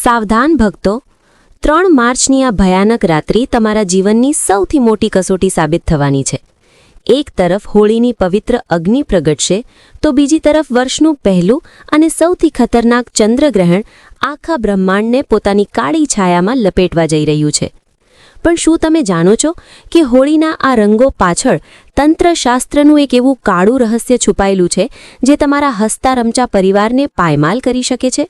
સાવધાન ભક્તો, 3 માર્ચની આ ભયાનક રાત્રિ તમારા જીવનની સૌથી મોટી કસોટી સાબિત થવાની છે. એક તરફ હોળીની પવિત્ર અગ્નિ પ્રગટશે, તો બીજી તરફ વર્ષનું પહેલું અને સૌથી ખતરનાક ચંદ્રગ્રહણ આખા બ્રહ્માંડને પોતાની કાળી છાયામાં લપેટવા જઈ રહ્યું છે. પણ શું તમે જાણો છો કે હોળીના આ રંગો પાછળ તંત્રશાસ્ત્રનું એક એવું કાળું રહસ્ય છુપાયેલું છે જે તમારા હસતા રમતા પરિવારને પાયમાલ કરી શકે છે?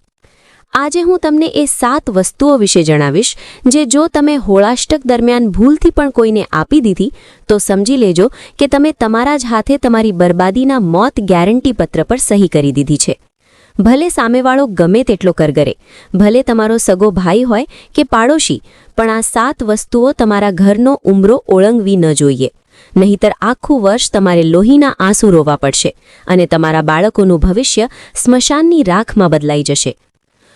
આજે હું તમને એ 7 વસ્તુઓ વિશે જણાવીશ જે જો તમે હોળાષ્ટક દરમિયાન ભૂલથી પણ કોઈને આપી દીધી તો સમજી લેજો કે તમે તમારા જ હાથે તમારી બરબાદીના મોત ગેરંટી પત્ર પર સહી કરી દીધી છે. ભલે સામેવાળો ગમે તેટલો કરગરે, ભલે તમારો સગો ભાઈ હોય કે પાડોશી, પણ આ 7 વસ્તુઓ તમારા ઘરનો ઉંબરો ઓળંગવી ન જોઈએ. નહીંતર આખું વર્ષ તમારે લોહીના આંસુ રોવા પડશે અને તમારા બાળકોનું ભવિષ્ય સ્મશાનની રાખમાં બદલાઈ જશે.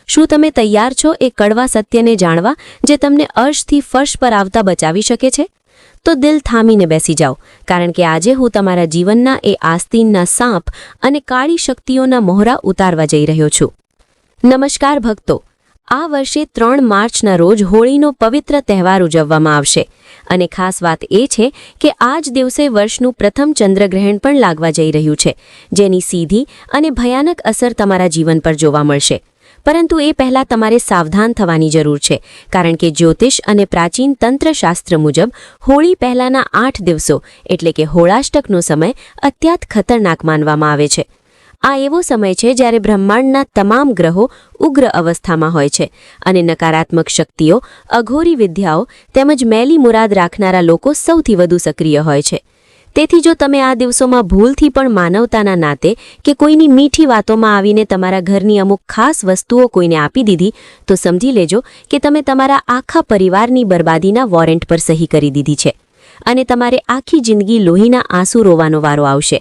શું તમે તૈયાર છો એ કડવા સત્યને જાણવા જે તમને અર્શથી ફર્શ પર આવતા બચાવી શકે છે? તો દિલ થામીને બેસી જાઓ, કારણ કે આજે હું તમારા જીવનના એ આસ્તીનના સાંપ અને કાળી શક્તિઓના મોહરા ઉતારવા જઈ રહ્યો છું. નમસ્કાર ભક્તો, આ વર્ષે 3 માર્ચના રોજ હોળીનો પવિત્ર તહેવાર ઉજવવામાં આવશે અને ખાસ વાત એ છે કે આ જ દિવસે વર્ષનું પ્રથમ ચંદ્રગ્રહણ પણ લાગવા જઈ રહ્યું છે, જેની સીધી અને ભયાનક અસર તમારા જીવન પર જોવા મળશે. પરંતુ એ પહેલાં તમારે સાવધાન થવાની જરૂર છે, કારણ કે જ્યોતિષ અને પ્રાચીન તંત્રશાસ્ત્ર મુજબ હોળી પહેલાંના 8 દિવસો એટલે કે હોળાષ્ટકનો સમય અત્યંત ખતરનાક માનવામાં આવે છે. આ એવો સમય છે જ્યારે બ્રહ્માંડના તમામ ગ્રહો ઉગ્ર અવસ્થામાં હોય છે અને નકારાત્મક શક્તિઓ, અઘોરી વિદ્યાઓ તેમજ મેલી મુરાદ રાખનારા લોકો સૌથી વધુ સક્રિય હોય છે. તેથી જો તમે આ દિવસોમાં ભૂલથી પણ માનવતાના નાતે કે કોઈની મીઠી વાતોમાં આવીને તમારા ઘરની અમુક ખાસ વસ્તુઓ કોઈને આપી દીધી, તો સમજી લેજો કે તમે તમારા આખા પરિવારની બરબાદીના વોરંટ પર સહી કરી દીધી છે અને તમારે આખી જિંદગી લોહીના આંસુ રોવાનો વારો આવશે.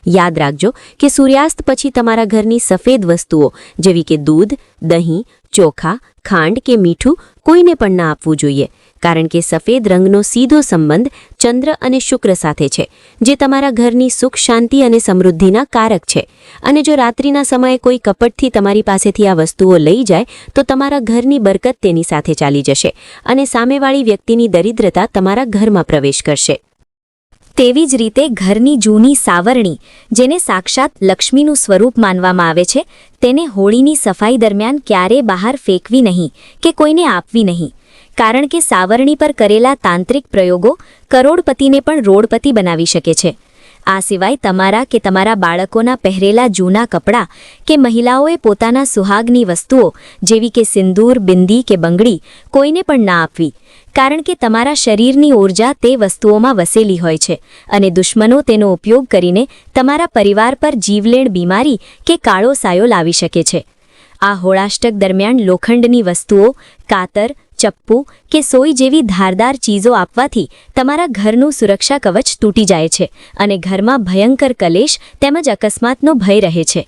યાદ રાખજો કે સૂર્યાસ્ત પછી તમારા ઘરની સફેદ વસ્તુઓ જેવી કે દૂધ, દહીં, ચોખા, ખાંડ કે મીઠું કોઈને પણ ના આપવું જોઈએ, કારણ કે સફેદ રંગનો સીધો સંબંધ ચંદ્ર અને શુક્ર સાથે છે, જે તમારા ઘરની સુખ, શાંતિ અને સમૃદ્ધિના કારક છે. અને જો રાત્રિના સમયે કોઈ કપટથી તમારી પાસેથી આ વસ્તુઓ લઈ જાય તો તમારા ઘરની બરકત તેની સાથે ચાલી જશે અને સામેવાળી વ્યક્તિની દરિદ્રતા તમારા ઘરમાં પ્રવેશ કરશે. તેવી જ રીતે ઘરની જૂની સાવરણી, જેને સાક્ષાત લક્ષ્મીનું સ્વરૂપ માનવામાં આવે છે, તેને હોળીની સફાઈ દરમિયાન ક્યારેય બહાર ફેંકવી નહીં કે કોઈને આપવી નહીં, કારણ કે સાવરણી પર કરેલા તાંત્રિક પ્રયોગો કરોડપતિને પણ રોડપતિ બનાવી શકે છે. આ સિવાય તમારા કે તમારા બાળકોના પહેરેલા જૂના કપડાં કે મહિલાઓએ પોતાના સુહાગની વસ્તુઓ જેવી કે સિંદૂર, બિંદી કે બંગડી કોઈને પણ ના આપવી, કારણ કે તમારા શરીરની ઊર્જા તે વસ્તુઓમાં વસેલી હોય છે અને દુશ્મનો તેનો ઉપયોગ કરીને તમારા પરિવાર પર જીવલેણ બીમારી કે કાળો સાયો લાવી શકે છે. આ હોળાષ્ટક દરમિયાન લોખંડની વસ્તુઓ, કાતર, ચપ્પુ કે સોય જેવી ધારદાર ચીજો આપવાથી તમારા ઘરનું સુરક્ષા કવચ તૂટી જાય છે અને ઘરમાં ભયંકર કલેશ તેમજ અકસ્માતનો ભય રહે છે.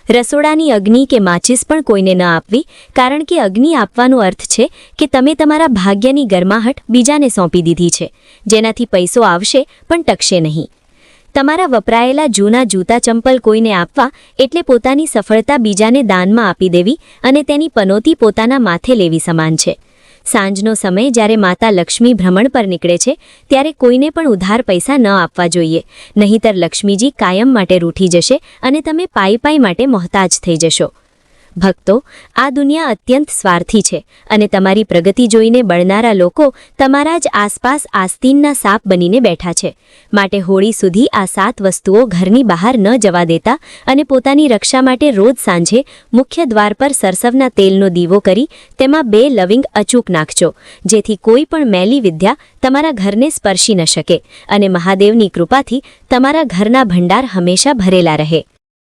રસોડાની અગ્નિ કે માચિસ પણ કોઈને ન આપવી, કારણ કે અગ્નિ આપવાનો અર્થ છે કે તમે તમારા ભાગ્યની ગરમાહટ બીજાને સોંપી દીધી છે, જેનાથી પૈસો આવશે પણ ટકશે નહીં. તમારા વપરાયેલા જૂના જૂતા ચંપલ કોઈને આપવા એટલે પોતાની સફળતા બીજાને દાનમાં આપી દેવી અને તેની પનોતી પોતાના માથે લેવી સમાન છે. સાંજનો સમય જ્યારે માતા લક્ષ્મી ભ્રમણ પર નીકળે છે ત્યારે કોઈને પણ ઉધાર પૈસા ન આપવા જોઈએ, નહીંતર લક્ષ્મીજી કાયમ માટે રૂઠી જશે અને તમે પાઈ માટે મોહતાજ થઈ જશો. ભક્તો, આ દુનિયા અત્યંત સ્વાર્થી છે અને તમારી પ્રગતિ જોઈને બળનારા લોકો તમારા જ આસપાસ આસ્તીનના સાપ બનીને બેઠા છે. માટે હોળી સુધી આ 7 વસ્તુઓ ઘરની બહાર ન જવા દેતા અને પોતાની રક્ષા માટે રોજ સાંજે મુખ્ય દ્વાર પર સરસવના તેલનો દીવો કરી તેમાં 2 લવિંગ અચૂક નાખજો, જેથી કોઈ પણ મેલી વિદ્યા તમારા ઘરને સ્પર્શી ન શકે અને મહાદેવની કૃપાથી તમારા ઘરના ભંડાર હંમેશા ભરેલા રહે.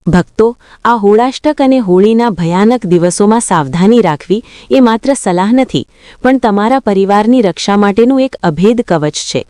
ભક્તો, આ હોળાષ્ટક અને હોળીના ભયાનક દિવસોમાં સાવધાની રાખવી એ માત્ર સલાહ નથી, પણ તમારા પરિવારની રક્ષા માટેનું એક અભેદ કવચ છે.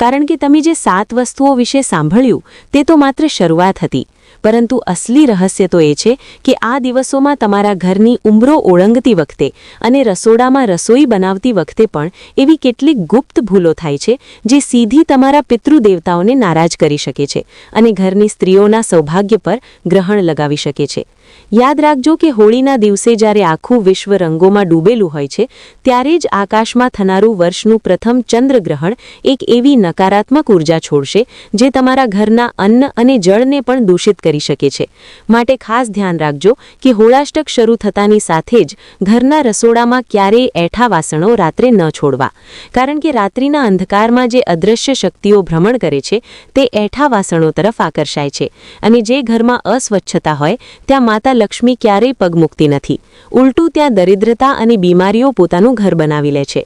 કારણ કે તમે જે 7 વસ્તુઓ વિશે સાંભળ્યું તે તો માત્ર શરૂઆત હતી, પરંતુ અસલી રહસ્ય તો એ છે કે આ દિવસોમાં તમારા ઘરની ઉંબરો ઓળંગતી વખતે અને રસોડામાં રસોઈ બનાવતી વખતે પણ એવી કેટલીક ગુપ્ત ભૂલો થાય છે જે સીધી તમારા પિતૃદેવતાઓને નારાજ કરી શકે છે અને ઘરની સ્ત્રીઓના સૌભાગ્ય પર ગ્રહણ લગાવી શકે છે. યાદ રાખજો કે હોળીના દિવસે જ્યારે આખું વિશ્વ રંગોમાં ડૂબેલું હોય છે ત્યારે જ આકાશમાં થનારું વર્ષનું પ્રથમ ચંદ્રગ્રહણ એક એવી નકારાત્મક ઉર્જા છોડશે જે તમારા ઘરના અન્ન અને જળને પણ દૂષિત કરી શકે છે. માટે ખાસ ધ્યાન રાખજો કે હોળાષ્ટક શરૂ થતાની સાથે જ ઘરના રસોડામાં ક્યારેય એઠા વાસણો રાત્રે ન છોડવા, કારણ કે રાત્રિના અંધકારમાં જે અદૃશ્ય શક્તિઓ ભ્રમણ કરે છે તે એઠા વાસણો તરફ આકર્ષાય છે અને જે ઘરમાં અસ્વચ્છતા હોય ત્યાં માતા લક્ષ્મી ક્યારેય પગ મૂકતી નથી. ઉલટું ત્યાં દરિદ્રતા અને બીમારીઓ પોતાનું ઘર બનાવી લે છે.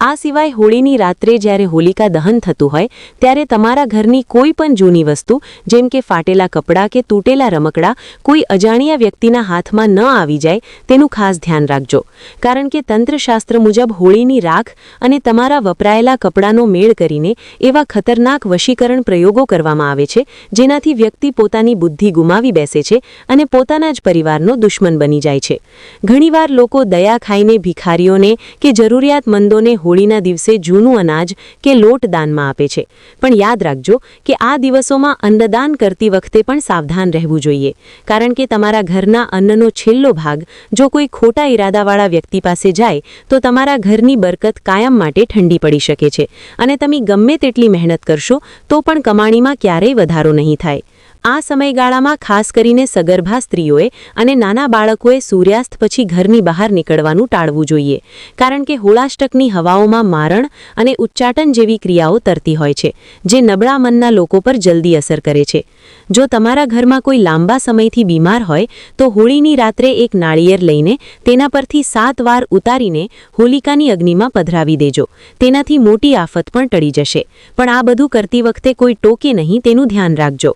આ સિવાય હોળીની રાત્રે જ્યારે હોલિકા દહન થતું હોય ત્યારે તમારા ઘરની કોઈ પણ જૂની વસ્તુ જેમ કે ફાટેલા કપડાં કે તૂટેલા રમકડાં કોઈ અજાણ્યા વ્યક્તિના હાથમાં ન આવી જાય તેનું ખાસ ધ્યાન રાખજો, કારણ કે તંત્રશાસ્ત્ર મુજબ હોળીની રાખ અને તમારા વપરાયેલા કપડાંનો મેળ કરીને એવા ખતરનાક વશીકરણ પ્રયોગો કરવામાં આવે છે જેનાથી વ્યક્તિ પોતાની બુદ્ધિ ગુમાવી બેસે છે અને પોતાના જ પરિવારનો દુશ્મન બની જાય છે. ઘણીવાર લોકો દયા ખાઈને ભિખારીઓને કે જરૂરિયાતમંદોને હોળીના દિવસે જૂનું અનાજ કે લોટ દાનમાં આપે છે, પણ યાદ રાખજો કે આ દિવસોમાં અન્નદાન કરતી વખતે પણ સાવધાન રહેવું જોઈએ, કારણ કે તમારા ઘરના અન્નનો છેલ્લો ભાગ જો કોઈ ખોટા ઈરાદાવાળા વ્યક્તિ પાસે જાય તો તમારા ઘરની બરકત કાયમ માટે ઠંડી પડી શકે છે અને તમે ગમે તેટલી મહેનત કરશો તો પણ કમાણીમાં ક્યારેય વધારો નહીં થાય. આ સમયગાળામાં ખાસ કરીને સગર્ભા સ્ત્રીઓએ અને નાના બાળકોએ સૂર્યાસ્ત પછી ઘરની બહાર નીકળવાનું ટાળવું જોઈએ, કારણ કે હોળાષ્ટકની હવાઓમાં મારણ અને ઉચ્ચાટન જેવી ક્રિયાઓ તરતી હોય છે જે નબળા મનના લોકો પર જલ્દી અસર કરે છે. જો તમારા ઘરમાં કોઈ લાંબા સમયથી બીમાર હોય તો હોળીની રાત્રે એક નાળિયેર લઈને તેના પરથી 7 વાર ઉતારીને હોલિકાની અગ્નિમાં પધરાવી દેજો. તેનાથી મોટી આફત પણ ટળી જશે, પણ આ બધું કરતી વખતે કોઈ ટોકે નહીં તેનું ધ્યાન રાખજો.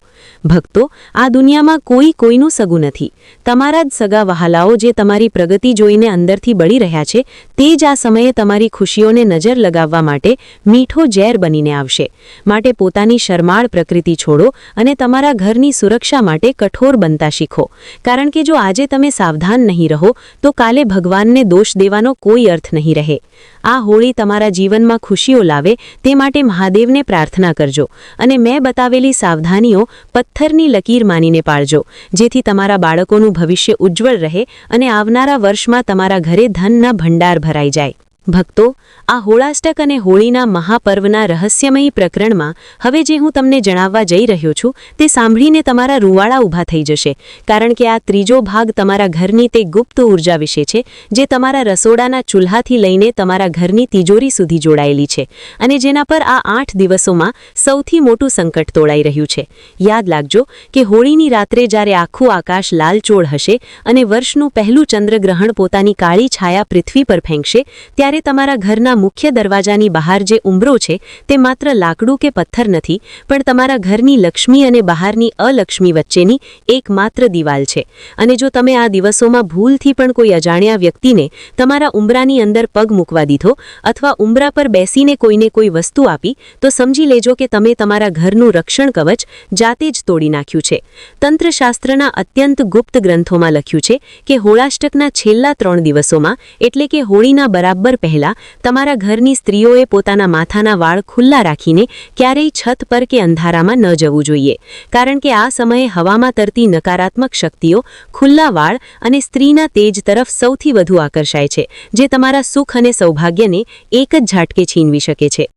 ભક્તો, આ દુનિયામાં કોઈ કોઈનું સગું નથી. તમારા જ સગા વહાલાઓ જે તમારી પ્રગતિ જોઈને અંદરથી બળી રહ્યા છે તે જ આ સમયે તમારી ખુશીઓને નજર લગાવવા માટે મીઠો ઝેર બનીને આવશે. માટે પોતાની શરમાળ પ્રકૃતિ છોડો અને તમારા ઘરની સુરક્ષા માટે કઠોર બનતા શીખો, કારણ કે જો આજે તમે સાવધાન નહીં રહો તો કાલે ભગવાનને દોષ દેવાનો કોઈ અર્થ નહીં રહે. આ હોળી તમારા જીવનમાં ખુશીઓ લાવે તે માટે મહાદેવને પ્રાર્થના કરજો અને મેં બતાવેલી સાવધાનીઓ પથ્થરની લકીર માનીને પાળજો, જેથી તમારા બાળકોનું ભવિષ્ય ઉજ્જવળ રહે અને આવનારા વર્ષમાં તમારા ઘરે ધનના ભંડાર ભરાઈ જાય. ભક્તો, આ હોળાષ્ટક અને હોળીના મહાપર્વના રહસ્યમયી પ્રકરણમાં હવે જે હું તમને જણાવવા જઈ રહ્યો છું તે સાંભળીને તમારા રૂવાડા ઊભા થઈ જશે, કારણ કે આ ત્રીજો ભાગ તમારા ઘરની તે ગુપ્ત ઉર્જા વિશે છે જે તમારા રસોડાના ચૂલ્હાથી લઈને તમારા ઘરની તિજોરી સુધી જોડાયેલી છે અને જેના પર આ 8 દિવસોમાં સૌથી મોટું સંકટ તોળાઈ રહ્યું છે. યાદ રાખજો કે હોળીની રાત્રે જ્યારે આખું આકાશ લાલચોળ હશે અને વર્ષનું પહેલું ચંદ્રગ્રહણ પોતાની કાળી છાયા પૃથ્વી પર ફેંકશે ત્યારે તમારા ઘરના મુખ્ય દરવાજાની બહાર જે ઉંબરો છે તે માત્ર લાકડું કે પથ્થર નથી, પણ તમારા ઘરની લક્ષ્મી અને બહારની અલક્ષ્મી વચ્ચેની એકમાત્ર દિવાલ છે. અને જો તમે આ દિવસોમાં ભૂલથી પણ કોઈ અજાણ્યા વ્યક્તિને તમારા ઉંબરાની અંદર પગ મૂકવા દીધો અથવા ઉંબરા પર બેસીને કોઈને કોઈ વસ્તુ આપી તો સમજી લેજો કે તમે તમારા ઘરનું રક્ષણ કવચ જાતે જ તોડી નાખ્યું છે. તંત્રશાસ્ત્રના અત્યંત ગુપ્ત ગ્રંથોમાં લખ્યું છે કે હોળાષ્ટકના છેલ્લા 3 દિવસોમાં એટલે કે હોળીના બરાબર પહેલા તમારા ઘરની સ્ત્રીઓએ પોતાના માથાના વાળ ખુલ્લા રાખીને ક્યારેય છત પર કે અંધારામાં ન જવું જોઈએ, કારણ કે આ સમયે હવામાં તરતી નકારાત્મક શક્તિઓ ખુલ્લા વાળ અને સ્ત્રીના તેજ તરફ સૌથી વધુ આકર્ષાય છે, જે તમારા સુખ અને સૌભાગ્યને એક જ ઝાટકે છીનવી શકે છે.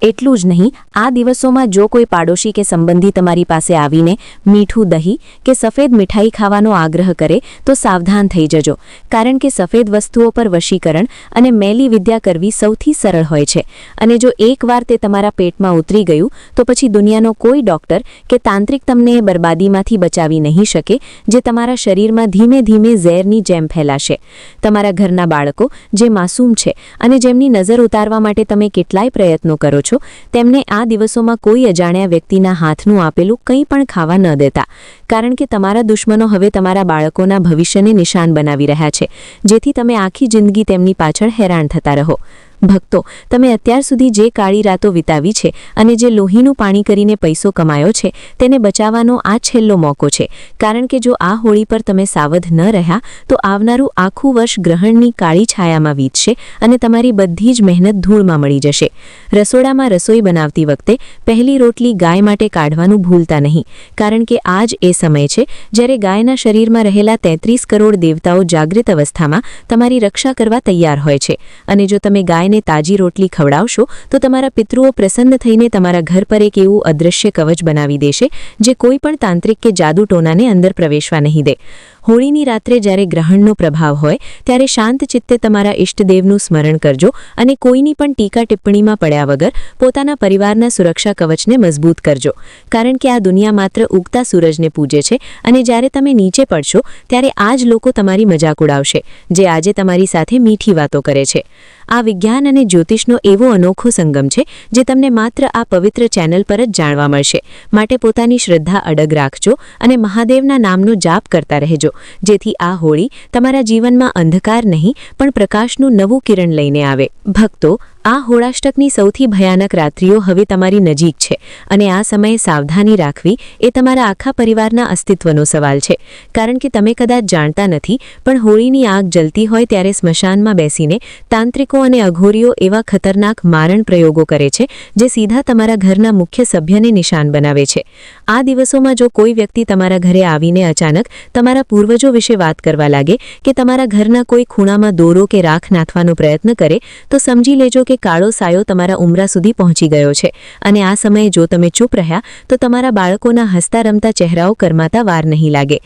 એટલું જ નહીં, આ દિવસોમાં જો કોઈ પાડોશી કે સંબંધી તમારી પાસે આવીને મીઠું દહીં કે સફેદ મીઠાઈ ખાવાનો આગ્રહ કરે તો સાવધાન થઈ જજો, કારણ કે સફેદ વસ્તુઓ પર વશીકરણ અને મેલી વિદ્યા કરવી સૌથી સરળ હોય છે અને જો એકવાર તે તમારા પેટમાં ઉતરી ગયું તો પછી દુનિયાનો કોઈ ડોક્ટર કે તાંત્રિક તમને એ બરબાદીમાંથી બચાવી નહીં શકે જે તમારા શરીરમાં ધીમે ધીમે ઝેરની જેમ ફેલાશે. તમારા ઘરના બાળકો જે માસૂમ છે અને જેમની નજર ઉતારવા માટે તમે કેટલાય પ્રયત્નો કરો છો તેમને આ દિવસોમાં કોઈ અજાણ્યા વ્યક્તિના હાથનું આપેલું કંઈ પણ ખાવા ન દેતા, કારણ કે તમારા દુશ્મનો હવે તમારા બાળકોના ભવિષ્યને નિશાન બનાવી રહ્યા છે, જેથી તમે આખી જિંદગી તેમની પાછળ હેરાન થતા રહો. ભક્તો, તમે અત્યાર સુધી જે કાળી રાતો વિતાવી છે અને જે લોહીનું પાણી કરીને પૈસો કમાયો છે તેને બચાવવાનો આ છેલ્લો મોકો છે, કારણ કે જો આ હોળી પર તમે સાવધ ન રહ્યા તો આવનારું આખું વર્ષ ગ્રહણની કાળી છાયામાં વીતશે અને તમારી બધી જ મહેનત ધૂળમાં મળી જશે. રસોડામાં રસોઈ બનાવતી વખતે પહેલી રોટલી ગાય માટે કાઢવાનું ભૂલતા નહીં, કારણ કે આ જ એ સમય છે જ્યારે ગાયના શરીરમાં રહેલા 33 કરોડ દેવતાઓ જાગૃત અવસ્થામાં તમારી રક્ષા કરવા તૈયાર હોય છે. અને જો તમે ગાયને તાજી રોટલી ખવડાવશો તો તમારા પિતૃઓ પ્રસન્ન થઈને તમારા ઘર પર એક એવું અદૃશ્ય કવચ બનાવી દેશે જે કોઈ પણ તાંત્રિક કે જાદુ ટોનાને અંદર પ્રવેશવા નહીં દે. હોળીની રાત્રે જ્યારે ગ્રહણનો પ્રભાવ હોય ત્યારે શાંત ચિત્તે તમારા ઇષ્ટદેવનું સ્મરણ કરજો અને કોઈની પણ ટીકા ટિપ્પણીમાં પડ્યા વગર પોતાના પરિવારના સુરક્ષા કવચને મજબૂત કરજો, કારણ કે આ દુનિયા માત્ર ઉગતા સૂરજને પૂજે છે અને જ્યારે તમે નીચે પડશો ત્યારે આ જ લોકો તમારી મજાક ઉડાવશે, જે આજે તમારી સાથે મીઠી વાતો કરે છે. આ વિજ્ઞાન અને જ્યોતિષનો એવો અનોખો સંગમ છે જે તમને માત્ર આ પવિત્ર ચેનલ પર જ જાણવા મળશે. માટે પોતાની શ્રદ્ધા અડગ રાખજો અને મહાદેવના નામનો જાપ કરતા રહેજો, જેથી આ હોળી તમારા જીવનમાં અંધકાર નહીં પણ પ્રકાશનું નવું કિરણ લઈને આવે. ભક્તો, આ હોળાષ્ટકની સૌથી ભયાનક રાત્રિઓ હવે તમારી નજીક છે અને આ સમયે સાવધાની રાખવી એ તમારા આખા પરિવારના અસ્તિત્વનો સવાલ છે, કારણ કે તમે કદાચ જાણતા નથી પણ હોળીની આગ જલતી હોય ત્યારે સ્મશાનમાં બેસીને તાંત્રિકો અને અઘોરીઓ એવા ખતરનાક મારણ પ્રયોગો કરે છે જે સીધા તમારા ઘરના મુખ્ય સભ્યને નિશાન બનાવે છે. આ દિવસોમાં જો કોઈ વ્યક્તિ તમારા ઘરે આવીને અચાનક તમારા પૂર્વજો વિશે વાત કરવા લાગે કે તમારા ઘરના કોઈ ખૂણામાં દોરો કે રાખ નાખવાનો પ્રયત્ન કરે તો સમજી લેજો કે કાળો સાયો તમારા ઉંમરા સુધી પહોંચી ગયો છે અને આ સમયે જો તમે ચૂપ રહ્યા તો તમારા બાળકોના હસતા રમતા ચહેરાઓ કરમાતા વાર નહીં લાગે.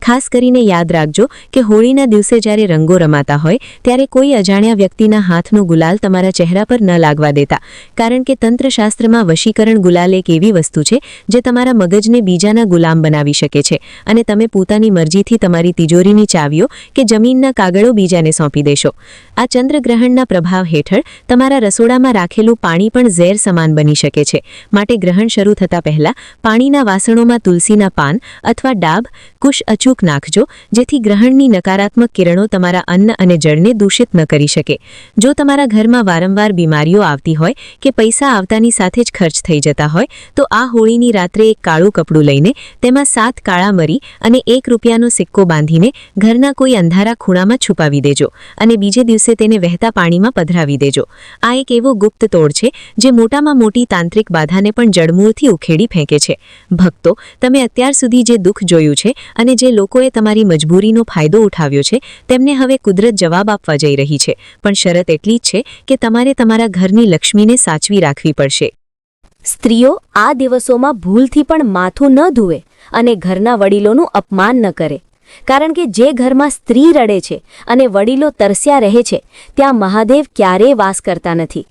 ખાસ કરીને યાદ રાખજો કે હોળીના દિવસે જ્યારે રંગો રમાતા હોય ત્યારે કોઈ અજાણ્યા વ્યક્તિના હાથનો ગુલાલ તમારા ચહેરા પર ન લાગવા દેતા, કારણ કે તંત્રશાસ્ત્રમાં વશીકરણ ગુલાલ એક એવી વસ્તુ છે જે તમારા મગજને બીજાના ગુલામ બનાવી શકે છે અને તમે પોતાની મરજીથી તમારી તિજોરીની ચાવીઓ કે જમીનના કાગળો બીજાને સોંપી દેશો. આ ચંદ્રગ્રહણના પ્રભાવ હેઠળ તમારા રસોડામાં રાખેલું પાણી પણ ઝેર સમાન બની શકે છે. માટે ગ્રહણ શરૂ થતાં પહેલા પાણીના વાસણોમાં તુલસીના પાન અથવા ડાબ કુશ અચૂક નાખજો, જેથી ગ્રહણની નકારાત્મક કિરણો તમારા અન્ન અને જળને દૂષિત ન કરી શકે. જો તમારા ઘરમાં વારંવાર બીમારીઓ આવતી હોય કે પૈસા આવતાની સાથે જ ખર્ચ થઈ જતા હોય તો આ હોળીની રાત્રે એક કાળું કપડું લઈને તેમાં 7 કાળા મરી અને 1 રૂપિયાનો સિક્કો બાંધીને ઘરના કોઈ અંધારા ખૂણામાં છુપાવી દેજો અને બીજે દિવસે તેને વહેતા પાણીમાં પધરાવી દેજો. આ એક એવો ગુપ્ત તોડ છે જે મોટામાં મોટી તાંત્રિક બાધાને પણ જડમૂળથી ઉખેડી ફેંકે છે. ભક્તો, તમે અત્યાર સુધી જે દુઃખ જોયું છે અને જે લોકોએ તમારી મજબૂરીનો ફાયદો ઉઠાવ્યો છે તેમને હવે કુદરત જવાબ આપવા જઈ રહી છે, પણ શરત એટલી જ છે કે તમારે તમારા ઘરની લક્ષ્મીને સાચવી રાખવી પડશે. સ્ત્રીઓ આ દિવસોમાં ભૂલથી પણ માથું ન ધુવે અને ઘરના વડીલોનું અપમાન ન કરે, કારણ કે જે ઘરમાં સ્ત્રી રડે છે અને વડીલો તરસ્યા રહે છે ત્યાં મહાદેવ ક્યારેય વાસ કરતા નથી.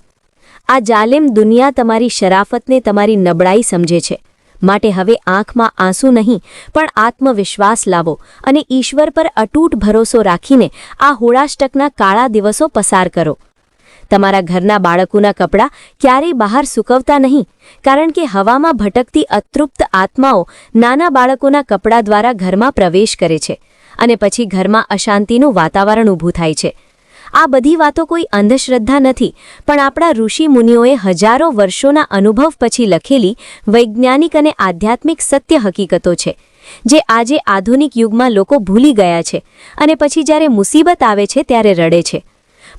આ જાલિમ દુનિયા તમારી શરાફતને તમારી નબળાઈ સમજે છે. માટે હવે આંખમાં આંસુ નહીં પણ આત્મવિશ્વાસ લાવો અને ઈશ્વર પર અતૂટ ભરોસો રાખીને આ હોળાષ્ટકના કાળા દિવસો પસાર કરો. તમારા ઘરના બાળકોના કપડાં ક્યારેય બહાર સૂકવતા નહીં, કારણ કે હવામાં ભટકતી અતૃપ્ત આત્માઓ નાના બાળકોના કપડાં દ્વારા ઘરમાં પ્રવેશ કરે છે અને પછી ઘરમાં અશાંતિનું વાતાવરણ ઊભું થાય છે. આ બધી વાતો કોઈ અંધશ્રદ્ધા નથી, પણ આપણા ઋષિ મુનિઓએ હજારો વર્ષોના અનુભવ પછી લખેલી વૈજ્ઞાનિક અને આધ્યાત્મિક સત્ય હકીકતો છે, જે આજે આધુનિક યુગમાં લોકો ભૂલી ગયા છે અને પછી જ્યારે મુસીબત આવે છે ત્યારે રડે છે.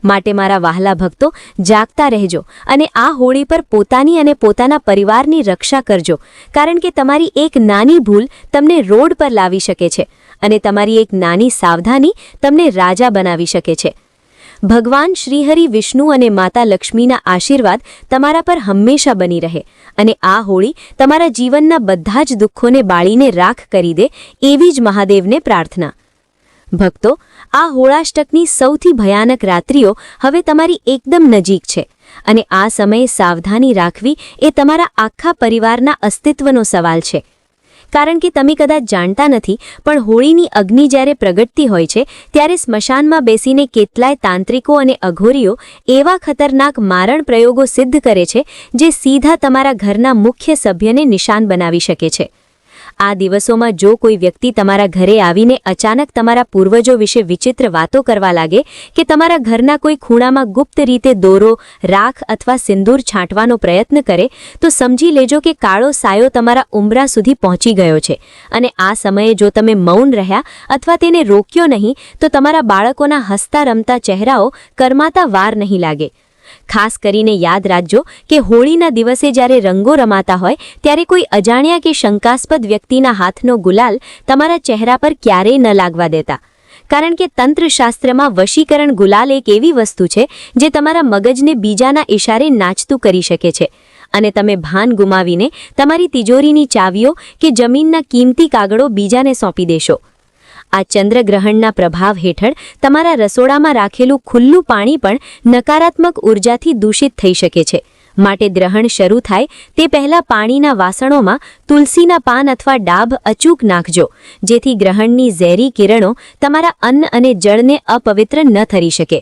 માટે મારા વહાલા ભક્તો, જાગતા રહેજો અને આ હોળી પર પોતાની અને પોતાના પરિવારની રક્ષા કરજો, કારણ કે તમારી એક નાની ભૂલ તમને રોડ પર લાવી શકે છે અને તમારી એક નાની સાવધાની તમને રાજા બનાવી શકે છે. ભગવાન શ્રીહરિ વિષ્ણુ અને માતા લક્ષ્મીના આશીર્વાદ તમારા પર હંમેશા બની રહે અને આ હોળી તમારા જીવનના બધા જ દુઃખોને બાળીને રાખ કરી દે, એવી જ મહાદેવને પ્રાર્થના. ભક્તો, આ હોળાષ્ટકની સૌથી ભયાનક રાત્રિઓ હવે તમારી એકદમ નજીક છે અને આ સમયે સાવધાની રાખવી એ તમારા આખા પરિવારના અસ્તિત્વનો સવાલ છે. કારણ કે તમે કદાચ જાણતા નથી પણ હોળીની અગ્નિ જ્યારે પ્રગટતી હોય છે ત્યારે સ્મશાનમાં બેસીને કેટલાય તાંત્રિકો અને અઘોરીઓ એવા ખતરનાક મારણ પ્રયોગો સિદ્ધ કરે છે જે સીધા તમારા ઘરના મુખ્ય સભ્યને નિશાન બનાવી શકે છે. આ દિવસોમાં જો કોઈ વ્યક્તિ તમારા ઘરે આવીને અચાનક તમારા પૂર્વજો વિશે વિચિત્ર વાતો કરવા લાગે કે તમારા ઘરના કોઈ ખૂણામાં ગુપ્ત રીતે દોરો, રાખ અથવા સિંદૂર છાંટવાનો પ્રયત્ન કરે તો સમજી લેજો કે કાળો સાયો તમારા ઉંબરા સુધી પહોંચી ગયો છે અને આ સમયે જો તમે મૌન રહ્યા અથવા તેને રોક્યો નહીં તો તમારા બાળકોના હસતા રમતા ચહેરાઓ કરમાતા વાર નહીં લાગે. ખાસ કરીને યાદ રાખજો કે હોળીના દિવસે જ્યારે રંગો રમાતા હોય ત્યારે કોઈ અજાણ્યા કે શંકાસ્પદ વ્યક્તિના હાથનો ગુલાલ તમારા ચહેરા પર ક્યારેય ન લાગવા દેતા, કારણ કે તંત્રશાસ્ત્રમાં વશીકરણ ગુલાલ એક એવી વસ્તુ છે જે તમારા મગજને બીજાના ઇશારે નાચતું કરી શકે છે અને તમે ભાન ગુમાવીને તમારી તિજોરીની ચાવીઓ કે જમીનના કિંમતી કાગળો બીજાને સોંપી દેશો. આ ચંદ્રગ્રહણના પ્રભાવ હેઠળ તમારા રસોડામાં રાખેલું ખુલ્લું પાણી પણ નકારાત્મક ઉર્જાથી દૂષિત થઈ શકે છે. માટે ગ્રહણ શરૂ થાય તે પહેલાં પાણીના વાસણોમાં તુલસીના પાન અથવા ડાભ અચૂક નાખજો, જેથી ગ્રહણની ઝેરી કિરણો તમારા અન્ન અને જળને અપવિત્ર ન કરી શકે.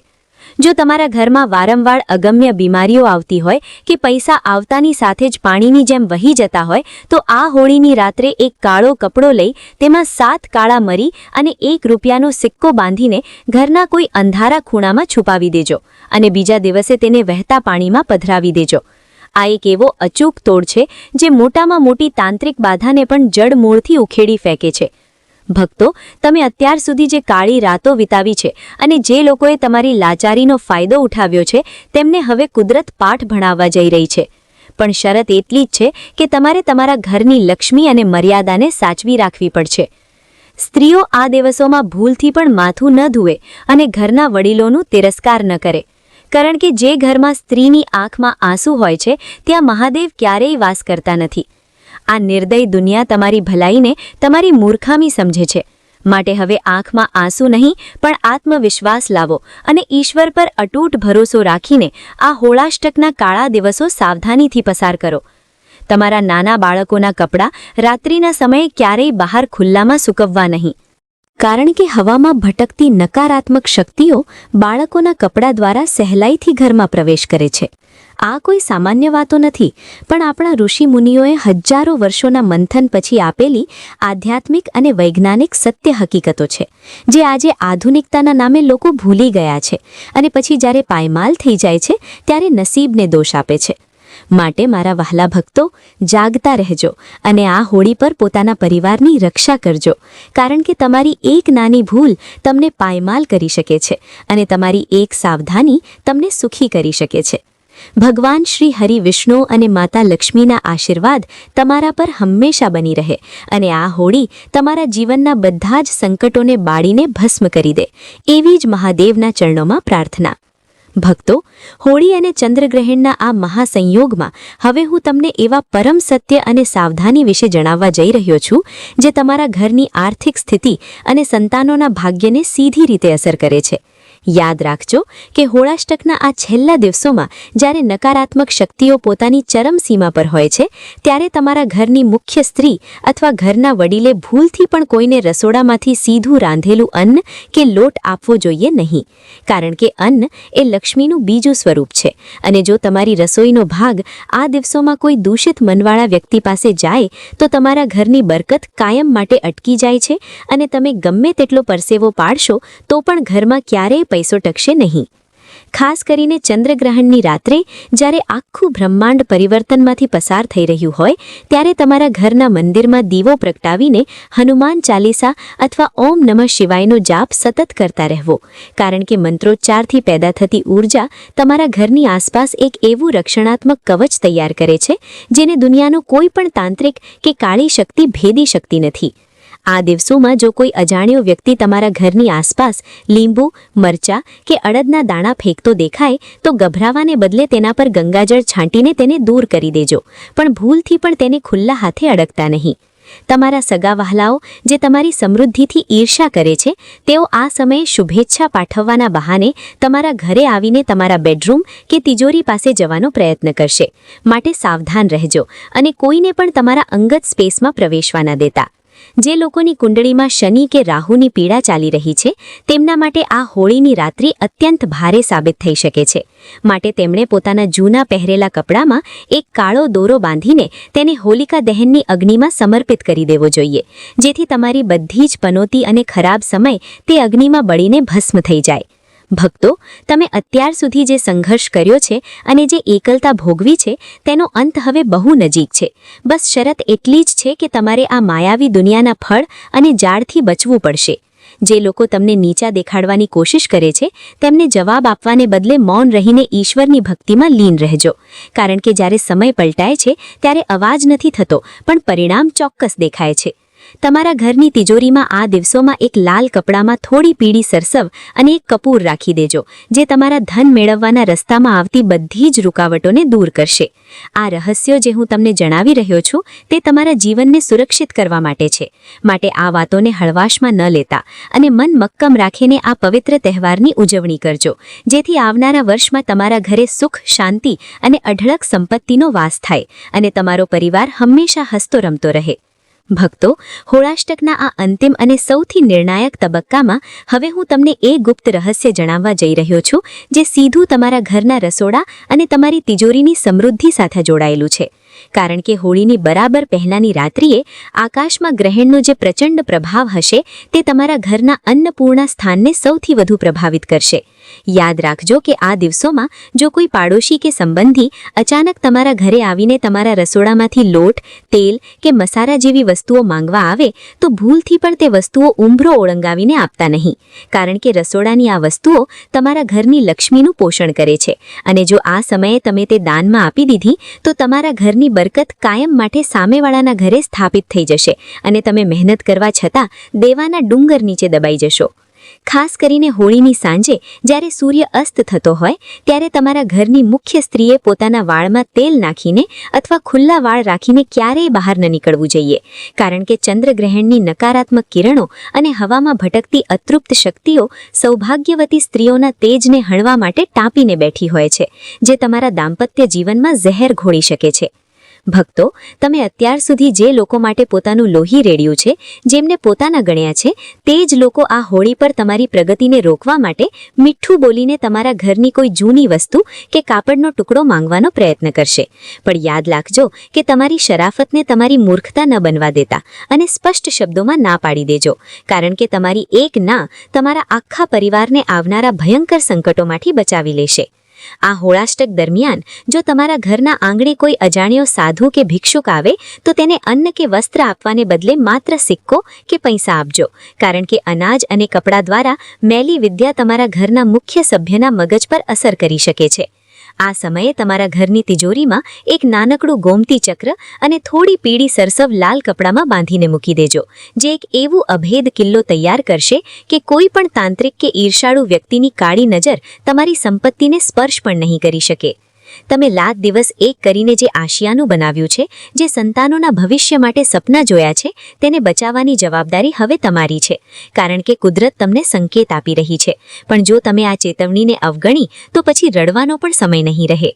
જો તમારા ઘરમાં વારંવાર અગમ્ય બીમારીઓ આવતી હોય કે પૈસા આવતાની સાથે જ પાણીની જેમ વહી જતા હોય તો આ હોળીની રાત્રે એક કાળો કપડો લઈ તેમાં 7 કાળા મરી અને 1 રૂપિયાનો સિક્કો બાંધીને ઘરના કોઈ અંધારા ખૂણામાં છુપાવી દેજો અને બીજા દિવસે તેને વહેતા પાણીમાં પધરાવી દેજો. આ એક એવો અચૂક તોડ છે જે મોટામાં મોટી તાંત્રિક બાધાને પણ જડમૂળથી ઉખેડી ફેંકે છે. ભક્તો, તમે અત્યાર સુધી જે કાળી રાતો વિતાવી છે અને જે લોકોએ તમારી લાચારીનો ફાયદો ઉઠાવ્યો છે તેમને હવે કુદરત પાઠ ભણાવવા જઈ રહી છે. પણ શરત એટલી જ છે કે તમારે તમારા ઘરની લક્ષ્મી અને મર્યાદાને સાચવી રાખવી પડશે. સ્ત્રીઓ આ દિવસોમાં ભૂલથી પણ માથું ન ધુએ અને ઘરના વડીલોનું તિરસ્કાર ન કરે, કારણ કે જે ઘરમાં સ્ત્રીની આંખમાં આંસુ હોય છે ત્યાં મહાદેવ ક્યારેય વાસ કરતા નથી. આ નિર્દય દુનિયા તમારી ભલાઈને તમારી મૂર્ખામી સમજે છે. માટે હવે આંખમાં આંસુ નહીં પણ આત્મવિશ્વાસ લાવો અને ઈશ્વર પર અતૂટ ભરોસો રાખીને આ હોળાષ્ટકના કાળા દિવસો સાવધાનીથી પસાર કરો. તમારા નાના બાળકોના કપડાં રાત્રિના સમયે ક્યારેય બહાર ખુલ્લામાં સૂકવવા નહીં, કારણ કે હવામાં ભટકતી નકારાત્મક શક્તિઓ બાળકોના કપડાં દ્વારા સહેલાઈથી ઘરમાં પ્રવેશ કરે છે. આ કોઈ સામાન્ય વાતો નથી, પણ આપણા ઋષિમુનિઓએ હજારો વર્ષોના મંથન પછી આપેલી આધ્યાત્મિક અને વૈજ્ઞાનિક સત્ય હકીકતો છે, જે આજે આધુનિકતાના નામે લોકો ભૂલી ગયા છે અને પછી જ્યારે પાયમાલ થઈ જાય છે ત્યારે નસીબને દોષ આપે છે. માટે મારા વહાલા ભક્તો, જાગતા રહેજો અને આ હોળી પર પોતાના પરિવારની રક્ષા કરજો, કારણ કે તમારી એક નાની ભૂલ તમને પાયમાલ કરી શકે છે અને તમારી એક સાવધાની તમને સુખી કરી શકે છે. ભગવાન શ્રી હરિ વિષ્ણુ અને માતા લક્ષ્મીના આશીર્વાદ તમારા પર હંમેશા બની રહે અને આ હોળી તમારા જીવનના બધા જ સંકટોને બાળીને ભસ્મ કરી દે, એવી જ મહાદેવના ચરણોમાં પ્રાર્થના. ભક્તો, હોળી અને ચંદ્રગ્રહણના આ મહાસંયોગમાં હવે હું તમને એવા પરમ સત્ય અને સાવધાની વિશે જણાવવા જઈ રહ્યો છું જે તમારા ઘરની આર્થિક સ્થિતિ અને સંતાનોના ભાગ્યને સીધી રીતે અસર કરે છે. યાદ રાખજો કે હોળાષ્ટકના આ છેલ્લા દિવસોમાં જ્યારે નકારાત્મક શક્તિઓ પોતાની ચરમસીમા પર હોય છે ત્યારે તમારા ઘરની મુખ્ય સ્ત્રી અથવા ઘરના વડીલે ભૂલથી પણ કોઈને રસોડામાંથી સીધું રાંધેલું અન્ન કે લોટ આપવો જોઈએ નહીં, કારણ કે અન્ન એ લક્ષ્મીનું બીજું સ્વરૂપ છે અને જો તમારી રસોઈનો ભાગ આ દિવસોમાં કોઈ દૂષિત મનવાળા વ્યક્તિ પાસે જાય તો તમારા ઘરની બરકત કાયમ માટે અટકી જાય છે અને તમે ગમે તેટલો પરસેવો પાડશો તો પણ ઘરમાં ક્યારેય પૈસો ટકશે નહીં. ખાસ કરીને ચંદ્રગ્રહણની રાત્રે જ્યારે આખું બ્રહ્માંડ પરિવર્તનમાંથી પસાર થઈ રહ્યું હોય ત્યારે તમારા ઘરના મંદિરમાં દીવો પ્રગટાવીને હનુમાન ચાલીસા અથવા ઓમ નમઃ શિવાયનો જાપ સતત કરતા રહેવો, કારણ કે મંત્રોચ્ચારથી પેદા થતી ઊર્જા તમારા ઘરની આસપાસ એક એવું રક્ષણાત્મક કવચ તૈયાર કરે છે જેને દુનિયાનો કોઈ પણ તાંત્રિક કે કાળી શક્તિ ભેદી શકતી નથી. આ દિવસોમાં જો કોઈ અજાણ્યો વ્યક્તિ તમારા ઘરની આસપાસ લીંબુ, મરચાં કે અડદના દાણા ફેંકતો દેખાય તો ગભરાવાને બદલે તેના પર ગંગાજળ છાંટીને તેને દૂર કરી દેજો, પણ ભૂલથી પણ તેને ખુલ્લા હાથે અડકતા નહીં. તમારા સગા વહાલાઓ જે તમારી સમૃદ્ધિથી ઈર્ષા કરે છે તેઓ આ સમયે શુભેચ્છા પાઠવવાના બહાને તમારા ઘરે આવીને તમારા બેડરૂમ કે તિજોરી પાસે જવાનો પ્રયત્ન કરશે. માટે સાવધાન રહેજો અને કોઈને પણ તમારા અંગત સ્પેસમાં પ્રવેશવા ન દેતા. જે લોકોની કુંડળીમાં શનિ કે રાહુની પીડા ચાલી રહી છે તેમના માટે આ હોળીની રાત્રિ અત્યંત ભારે સાબિત થઈ શકે છે. માટે તેમણે પોતાના જૂના પહેરેલા કપડામાં એક કાળો દોરો બાંધીને તેને હોલિકા દહનની અગ્નિમાં સમર્પિત કરી દેવો જોઈએ, જેથી તમારી બધી જ પનોતી અને ખરાબ સમય તે અગ્નિમાં બળીને ભસ્મ થઈ જાય. ભક્તો, તમે અત્યાર સુધી જે સંઘર્ષ કર્યો છે અને જે એકલતા ભોગવી છે તેનો અંત હવે બહુ નજીક છે. બસ શરત એટલી જ છે કે તમારે આ માયાવી દુનિયાના ફળ અને જાળથી બચવું પડશે. જે લોકો તમને નીચા દેખાડવાની કોશિશ કરે છે તેમને જવાબ આપવાને બદલે મૌન રહીને ઈશ્વરની ભક્તિમાં લીન રહેજો, કારણ કે જ્યારે સમય પલટાય છે ત્યારે અવાજ નથી થતો પણ પરિણામ ચોક્કસ દેખાય છે. તમારા ઘરની તિજોરીમાં આ દિવસોમાં એક લાલ કપડામાં થોડી પીળી સરસવ અને એક કપૂર રાખી દેજો, જે તમારા ધન મેળવવાના રસ્તામાં આવતી બધી જ રૂકાવટોને દૂર કરશે. આ રહસ્યો જે હું તમને જણાવી રહ્યો છું તે તમારા જીવનને સુરક્ષિત કરવા માટે છે. માટે આ વાતોને હળવાશમાં ન લેતા અને મન મક્કમ રાખીને આ પવિત્ર તહેવારની ઉજવણી કરજો, જેથી આવનારા વર્ષમાં તમારા ઘરે સુખ, શાંતિ અને અઢળક સંપત્તિનો વાસ થાય અને તમારો પરિવાર હંમેશા હસતો રમતો રહે. ભક્તો, હોળાષ્ટકના આ અંતિમ અને સૌથી નિર્ણાયક તબક્કામાં હવે હું તમને એ ગુપ્ત રહસ્ય જણાવવા જઈ રહ્યો છું જે સીધું તમારા ઘરના રસોડા અને તમારી તિજોરીની સમૃદ્ધિ સાથે જોડાયેલું છે. કારણ કે હોળીની બરાબર પહેલાની રાત્રિએ આકાશમાં ગ્રહણનો જે પ્રચંડ પ્રભાવ હશે તે તમારા ઘરના અન્નપૂર્ણા સ્થાનને સૌથી વધુ પ્રભાવિત કરશે. યાદ રાખજો કે આ દિવસોમાં જો કોઈ પાડોશી કે સંબંધી અચાનક તમારા ઘરે આવીને તમારા રસોડામાંથી લોટ, તેલ કે મસાલા જેવી વસ્તુઓ માંગવા આવે તો ભૂલથી પણ તે વસ્તુઓ ઉંબરો ઓળંગાવીને આપતા નહીં, કારણ કે રસોડાની આ વસ્તુઓ તમારા ઘરની લક્ષ્મીનું પોષણ કરે છે અને જો આ સમયે તમે તે દાનમાં આપી દીધી તો તમારા ઘરની બરકત કાયમ માટે સામેવાળાના ઘરે સ્થાપિત થઈ જશે અને તમે મહેનત કરવા છતાં દેવાના ડુંગર નીચે દબાઈ જશો. ખાસ કરીને હોળીની સાંજે જ્યારે સૂર્ય અસ્ત થતો હોય ત્યારે તમારા ઘરની મુખ્ય સ્ત્રીએ પોતાના વાળમાં તેલ નાખીને અથવા ખુલ્લા વાળ રાખીને ક્યારેય બહાર ન નીકળવું જોઈએ, કારણ કે ચંદ્રગ્રહણની નકારાત્મક કિરણો અને હવામાં ભટકતી અતૃપ્ત શક્તિઓ સૌભાગ્યવતી સ્ત્રીઓના તેજને હણવા માટે ટાંપીને બેઠી હોય છે, જે તમારા દાંપત્ય જીવનમાં ઝેર ઘોળી શકે છે. ભક્તો, તમે અત્યાર સુધી જે લોકો માટે પોતાનું લોહી રેડ્યું છે, જેમને પોતાના ગણ્યા છે, તે જ લોકો આ હોળી પર તમારી પ્રગતિને રોકવા માટે મીઠું બોલીને તમારા ઘરની કોઈ જૂની વસ્તુ કે કાપડનો ટુકડો માંગવાનો પ્રયત્ન કરશે. પણ યાદ રાખજો કે તમારી શરાફતને તમારી મૂર્ખતા ન બનવા દેતા અને સ્પષ્ટ શબ્દોમાં ના પાડી દેજો, કારણ કે તમારી એક ના તમારા આખા પરિવારને આવનારા ભયંકર સંકટોમાંથી બચાવી લેશે. આ હોળાષ્ટક દરમિયાન જો તમારા ઘરના આંગણે કોઈ અજાણ્યો સાધુ કે ભિક્ષુક આવે તો તેને અન્ન કે વસ્ત્ર આપવાને બદલે માત્ર સિક્કો કે પૈસા આપજો, કારણ કે અનાજ અને કપડાં દ્વારા મેલી વિદ્યા તમારા ઘરના મુખ્ય સભ્યના મગજ પર અસર કરી શકે છે. આ સમયે તમારા ઘરની તિજોરીમાં એક નાનકડું ગોમતી ચક્ર અને થોડી પીળી સરસવ લાલ કપડામાં બાંધીને મૂકી દેજો, જે એક એવું અભેદ કિલ્લો તૈયાર કરશે કે કોઈ પણ તાંત્રિક કે ઈર્ષાળુ વ્યક્તિની કાળી નજર તમારી સંપત્તિને સ્પર્શ પણ નહીં કરી શકે. તમે રાત દિવસ એક કરીને જે આશિયાનું બનાવ્યું છે, જે સંતાનોના ભવિષ્ય માટે સપના જોયા છે, તેને બચાવવાની જવાબદારી હવે તમારી છે, કારણ કે કુદરત તમને સંકેત આપી રહી છે. પણ જો તમે આ ચેતવણીને અવગણી તો પછી રડવાનો પણ સમય નહીં રહે.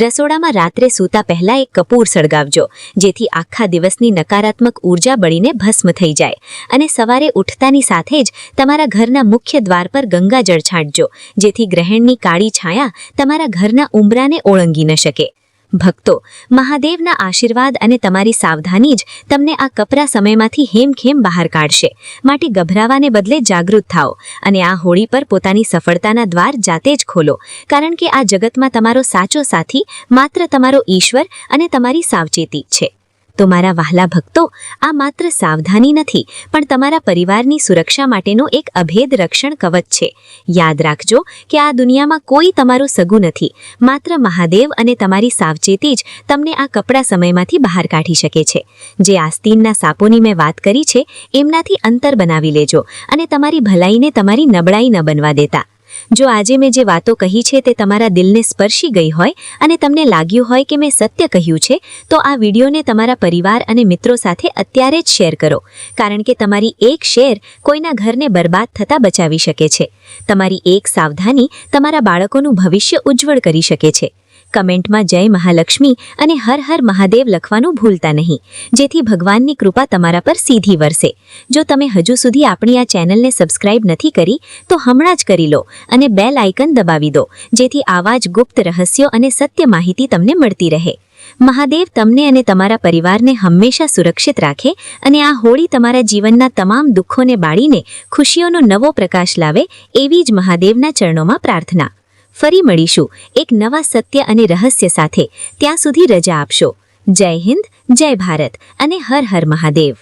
રસોડામાં રાત્રે સૂતા પહેલા એક કપૂર સળગાવજો, જેથી આખા દિવસની નકારાત્મક ઊર્જા બળીને ભસ્મ થઈ જાય અને સવારે ઉઠતાની સાથે જ તમારા ઘરના મુખ્ય દ્વાર પર ગંગાજળ છાંટજો, જેથી ગ્રહણની કાળી છાયા તમારા ઘરના ઉંબરાને ઓળંગી ન શકે. ભક્તો, મહાદેવના આશીર્વાદ અને તમારી સાવધાની જ તમને આ કપરા સમયમાંથી હેમખેમ બહાર કાઢશે. માટે ગભરાવાને બદલે જાગૃત થાઓ અને આ હોળી પર પોતાની સફળતાના દ્વાર જાતે જ ખોલો, કારણ કે આ જગતમાં તમારો સાચો સાથી માત્ર તમારો ઈશ્વર અને તમારી સાવચેતી છે. તો મારા વહાલા ભક્તો, આ માત્ર સાવધાની નથી પણ તમારા પરિવારની સુરક્ષા માટેનો એક અભેદ રક્ષણ કવચ છે. યાદ રાખજો કે આ દુનિયામાં કોઈ તમારું સગું નથી, માત્ર મહાદેવ અને તમારી સાવચેતી જ તમને આ કપરા સમયમાંથી બહાર કાઢી શકે છે. જે આસ્તીનના સાપોની મેં વાત કરી છે એમનાથી અંતર બનાવી લેજો અને તમારી ભલાઈને તમારી નબળાઈ ન બનવા દેતા. જો આજે મેં જે વાતો કહી છે તે તમારા દિલને સ્પર્શી ગઈ હોય અને તમને લાગ્યું હોય કે મેં સત્ય કહ્યું છે, તો આ વિડીયોને તમારા પરિવાર અને મિત્રો સાથે અત્યારે જ શેર કરો, કારણ કે તમારી એક શેર કોઈના ઘરને બરબાદ થતાં બચાવી શકે છે. તમારી એક સાવધાની તમારા બાળકોનું ભવિષ્ય ઉજ્જવળ કરી શકે છે. કમેન્ટમાં જય મહાલક્ષ્મી અને હર હર મહાદેવ લખવાનું ભૂલતા નહીં, જેથી ભગવાનની કૃપા તમારા પર સીધી વરસે. જો તમે હજુ સુધી આપણી આ ચેનલને સબસ્ક્રાઇબ નથી કરી તો હમણાં જ કરી લો અને બેલ આઇકન દબાવી દો, જેથી આવા જ ગુપ્ત રહસ્યો અને સત્ય માહિતી તમને મળતી રહે. મહાદેવ તમને અને તમારા પરિવારને હંમેશા સુરક્ષિત રાખે અને આ હોળી તમારા જીવનના તમામ દુઃખોને બાળીને ખુશીઓનો નવો પ્રકાશ લાવે, એવી જ મહાદેવના ચરણોમાં પ્રાર્થના. ફરી મળીશું એક નવા સત્ય અને રહસ્ય સાથે. ત્યાં સુધી રજા આપશો. જય હિન્દ, જય ભારત અને હર હર મહાદેવ.